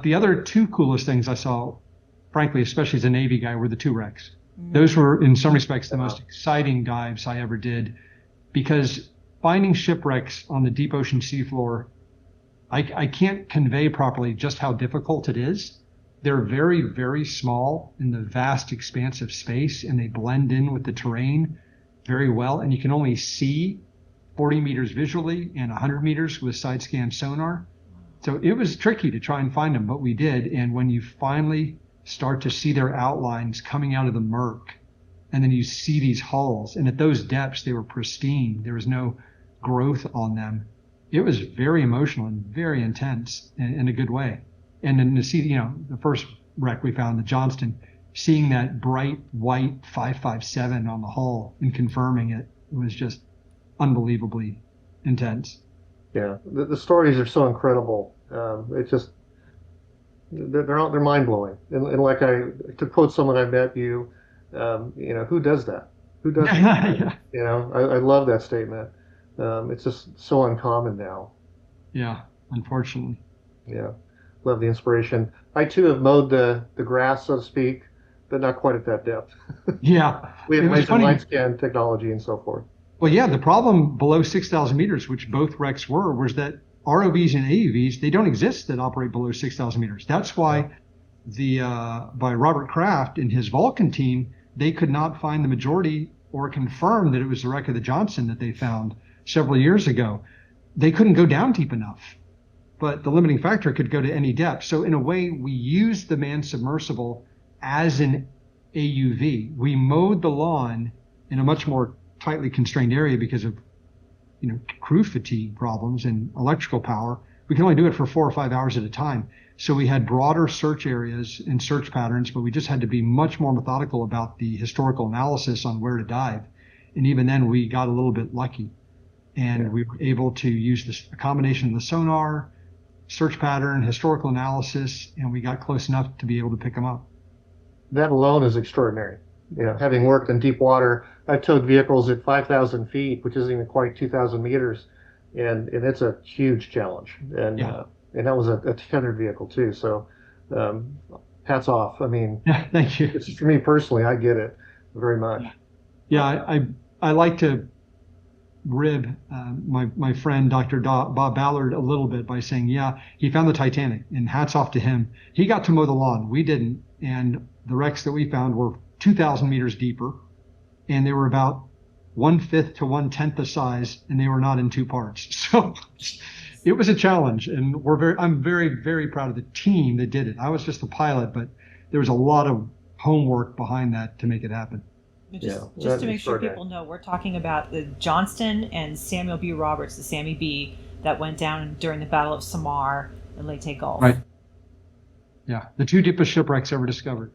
The other two coolest things I saw, frankly, especially as a Navy guy, were the two wrecks. Those were, in some respects, the most exciting dives I ever did, because finding shipwrecks on the deep ocean seafloor, I can't convey properly just how difficult it is. They're very, very small in the vast expanse of space, and they blend in with the terrain very well. And you can only see 40 meters visually and 100 meters with side scan sonar. So it was tricky to try and find them, but we did. And when you finally start to see their outlines coming out of the murk, and then you see these hulls, and at those depths, they were pristine. There was no growth on them. It was very emotional and very intense in a good way. And then to see, the first wreck we found, the Johnston, seeing that bright white 557 on the hull and confirming it, was just unbelievably intense. Yeah, the stories are so incredible. It's just, they're mind blowing. And like to quote someone I met, who does that? Who does that? Yeah. I love that statement. It's just so uncommon now. Yeah, unfortunately. Yeah, love the inspiration. I too have mowed the grass, so to speak, but not quite at that depth. Yeah. We have laser light scan technology and so forth. Well, yeah, the problem below 6,000 meters, which both wrecks were, was that ROVs and AUVs, they don't exist that operate below 6,000 meters. That's why by Robert Kraft and his Vulcan team, they could not find the majority or confirm that it was the wreck of the Johnson that they found several years ago. They couldn't go down deep enough, but the limiting factor could go to any depth. So in a way, we used the manned submersible as an AUV. We mowed the lawn in a much more tightly constrained area because of crew fatigue problems and electrical power. We can only do it for 4 or 5 hours at a time. So we had broader search areas and search patterns, but we just had to be much more methodical about the historical analysis on where to dive. And even then we got a little bit lucky, and we were able to use a combination of the sonar, search pattern, historical analysis, and we got close enough to be able to pick them up. That alone is extraordinary. Having worked in deep water, I've towed vehicles at 5,000 feet, which isn't even quite 2,000 meters, and it's a huge challenge. And that was a tethered vehicle too. So hats off. I mean, thank you. It's, for me personally, I get it very much. Yeah, I like to rib my friend Dr. Bob Ballard a little bit by saying, he found the Titanic, and hats off to him. He got to mow the lawn. We didn't. And the wrecks that we found were 2,000 meters deeper, and they were about 1/5 to 1/10 the size, and they were not in two parts. So it was a challenge, and I'm very, very proud of the team that did it. I was just the pilot, but there was a lot of homework behind that to make it happen. Just to make sure people know, we're talking about the Johnston and Samuel B. Roberts, the Sammy B, that went down during the Battle of Samar and Leyte Gulf. Right. Yeah, the two deepest shipwrecks ever discovered.